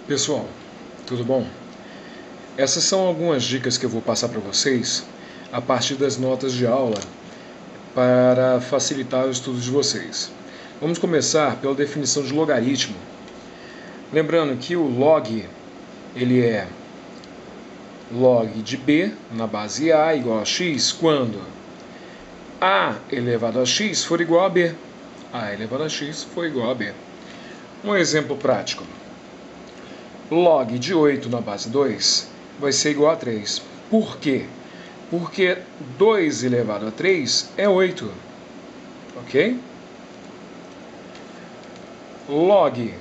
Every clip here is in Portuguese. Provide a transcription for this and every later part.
Pessoal, tudo bom? Essas são algumas dicas que eu vou passar para vocês a partir das notas de aula para facilitar o estudo de vocês. Vamos começar pela definição de logaritmo. Lembrando que o log ele é log de b na base a igual a x quando a elevado a x for igual a b. A elevado a x for igual a b. Um exemplo prático. Log de 8 na base 2 vai ser igual a 3. Por quê? Porque 2 elevado a 3 é 8. Ok? Log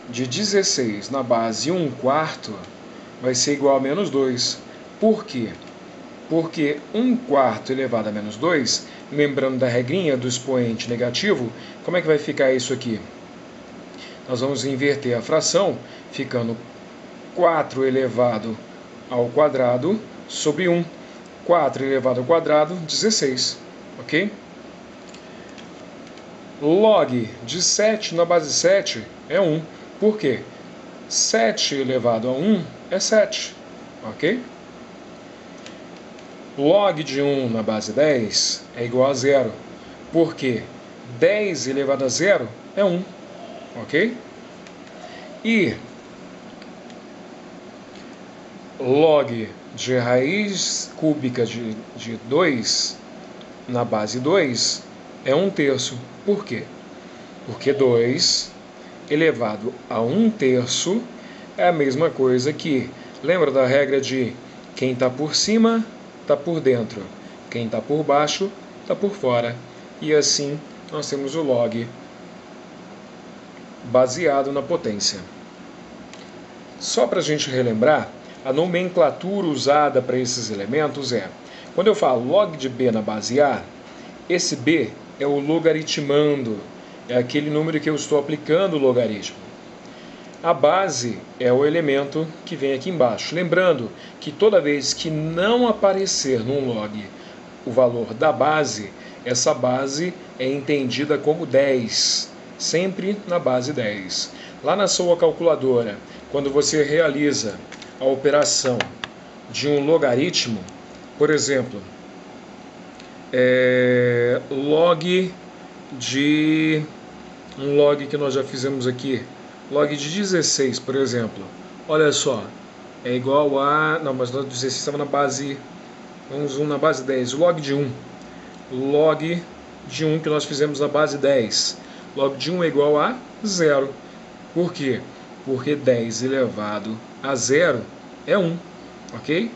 de 16 na base 1/4 vai ser igual a menos 2. Por quê? Porque 1/4 elevado a menos 2, lembrando da regrinha do expoente negativo, como é que vai ficar isso aqui? Nós vamos inverter a fração, ficando 4 elevado ao quadrado sobre 1. 4 elevado ao quadrado, 16. Ok? Log de 7 na base 7 é 1. Por quê? 7 elevado a 1 é 7. Ok? Log de 1 na base 10 é igual a 0. Por quê? 10 elevado a 0 é 1. Ok? E log de raiz cúbica de 2 na base 2 é 1/3. Por quê? Porque 2 elevado a 1/3 é a mesma coisa que, lembra da regra de quem está por cima está por dentro, quem está por baixo está por fora. E assim nós temos o log baseado na potência. Só para a gente relembrar, a nomenclatura usada para esses elementos é, quando eu falo log de b na base a, esse b é o logaritmando, é aquele número que eu estou aplicando o logaritmo. A base é o elemento que vem aqui embaixo. Lembrando que toda vez que não aparecer num log o valor da base, essa base é entendida como 10, sempre na base 10. Lá na sua calculadora, quando você realiza a operação de um logaritmo, por exemplo, log de um log que nós já fizemos aqui, log de 16, por exemplo, olha só, é igual a, não, mas o 16 estava na base, vamos na base 10, log de 1, log de 1 que nós fizemos na base 10, log de 1 é igual a 0. Por quê? Porque 10 elevado a 0 é 1, ok?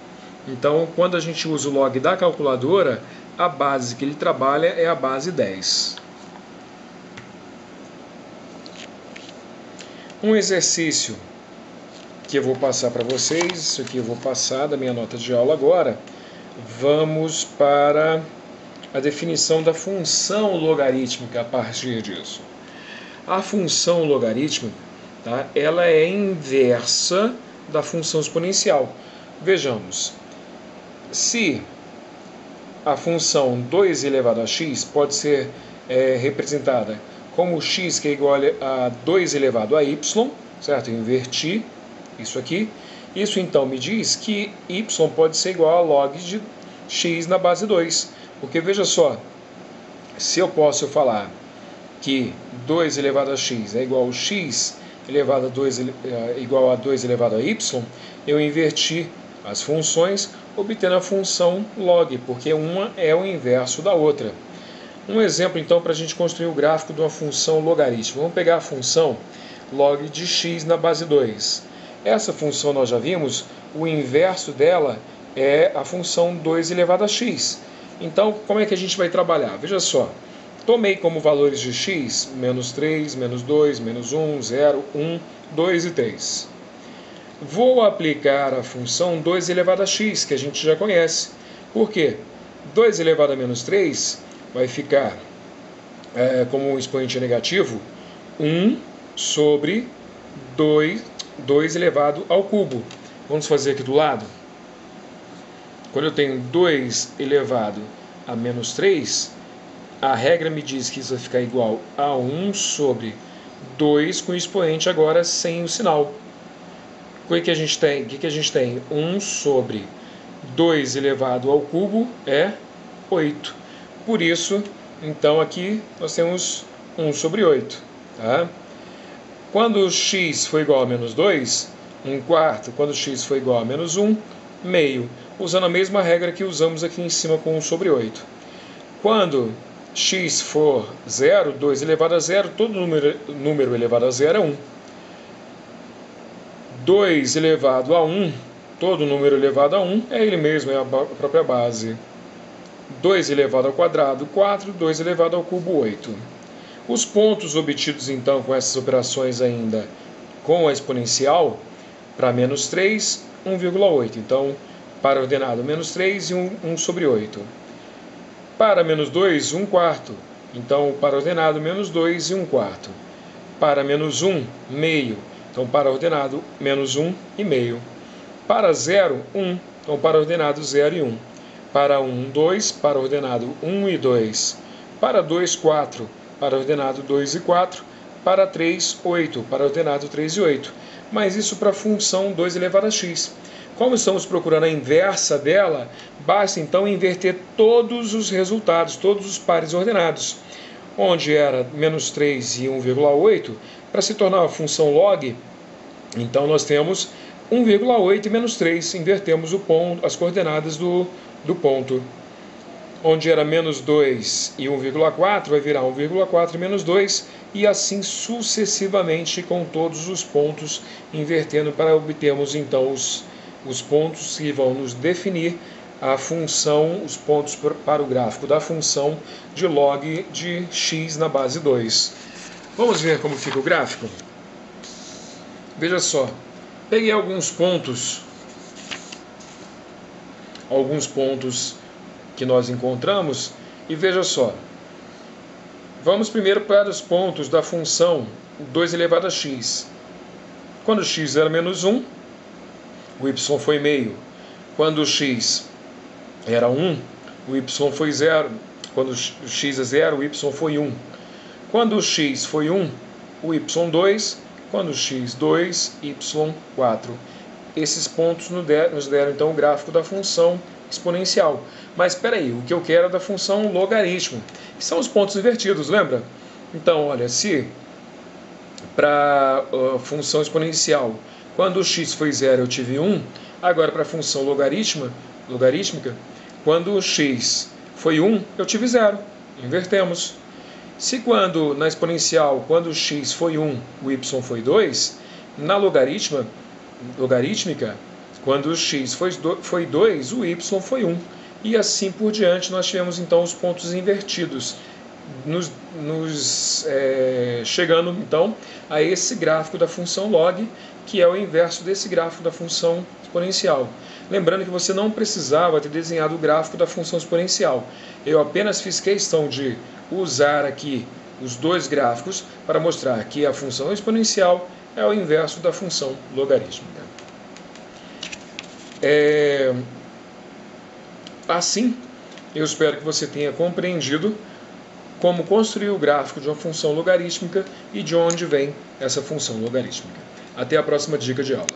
Então, quando a gente usa o log da calculadora, a base que ele trabalha é a base 10. Um exercício que eu vou passar para vocês, isso aqui eu vou passar da minha nota de aula agora. Vamos para a definição da função logarítmica a partir disso. A função logarítmica, tá, ela é inversa da função exponencial. Vejamos, se a função 2 elevado a x pode ser representada como x que é igual a 2 elevado a y, certo? Eu inverti isso aqui. Isso então me diz que y pode ser igual a log de x na base 2. Porque veja só, se eu posso falar que 2 elevado a x é igual a x elevado a 2, igual a 2 elevado a y, eu inverti as funções, obtendo a função log, porque uma é o inverso da outra. Um exemplo, então, para a gente construir o gráfico de uma função logarítmica. Vamos pegar a função log de x na base 2. Essa função nós já vimos, o inverso dela é a função 2 elevado a x. Então, como é que a gente vai trabalhar? Veja só, tomei como valores de x, menos 3, menos 2, menos 1, 0, 1, 2 e 3. Vou aplicar a função 2 elevado a x, que a gente já conhece. Por quê? 2 elevado a menos 3 vai ficar como um expoente negativo 1 sobre 2 elevado ao cubo. Vamos fazer aqui do lado. Quando eu tenho 2 elevado a menos 3, a regra me diz que isso vai ficar igual a 1 sobre 2 com o expoente agora sem o sinal. O que a gente tem? O que a gente tem? 1 sobre 2 elevado ao cubo é 8. Por isso, então, aqui nós temos 1 sobre 8. Tá? Quando x for igual a menos 2, 1/4. Quando x for igual a menos 1, meio. Usando a mesma regra que usamos aqui em cima com 1 sobre 8. Quando x for 0, 2 elevado a 0, todo número elevado a 0 é 1. 2 elevado a 1, todo número elevado a 1 é ele mesmo, é a própria base. 2 elevado ao quadrado, 4. 2 elevado ao cubo, 8. Os pontos obtidos, então, com essas operações ainda com a exponencial, para menos 3, 1,8. Então, para ordenado menos 3 e 1 sobre 8. Para menos 2, 1/4. Então, para ordenado menos 2 e 1/4. Para menos 1, meio. Então, para ordenado menos 1 e meio. Para 0, 1. Então, para ordenado 0 e 1. Para 1, 2. Para ordenado 1 e 2. Para 2, 4. Para ordenado 2 e 4. Para 3, 8. Para ordenado 3 e 8. Mas isso para a função 2 elevado a x. Como estamos procurando a inversa dela, basta então inverter todos os resultados, todos os pares ordenados. Onde era menos 3 e 1,8, para se tornar uma função log, então nós temos 1,8 e menos 3, invertemos o ponto, as coordenadas do ponto. Onde era menos 2 e 1,4, vai virar 1,4 e menos 2, e assim sucessivamente com todos os pontos, invertendo para obtermos então os pontos que vão nos definir a função, os pontos para o gráfico da função de log de x na base 2. Vamos ver como fica o gráfico? Veja só, peguei alguns pontos que nós encontramos e veja só. Vamos primeiro para os pontos da função 2 elevado a x. Quando x era menos 1, o y foi meio. Quando x era 1, o y foi 0. Quando x é 0, o y foi 1. Quando x foi 1, o y 2. Quando x 2, y 4. Esses pontos nos deram então o gráfico da função exponencial. Mas espera aí, o que eu quero é da função logaritmo, que são os pontos invertidos, lembra? Então, olha, se para a função exponencial, quando o x foi 0 eu tive 1, agora para a função logarítmica, quando o x foi 1 eu tive 0, invertemos. Se na exponencial, quando o x foi 1, o y foi 2, na logarítmica, quando o x foi 2, o y foi 1. E assim por diante, nós tivemos então os pontos invertidos, chegando então a esse gráfico da função log, que é o inverso desse gráfico da função exponencial. Lembrando que você não precisava ter desenhado o gráfico da função exponencial. Eu apenas fiz questão de usar aqui os dois gráficos para mostrar que a função exponencial é o inverso da função logarítmica. Assim, eu espero que você tenha compreendido como construir o gráfico de uma função logarítmica e de onde vem essa função logarítmica. Até a próxima dica de aula.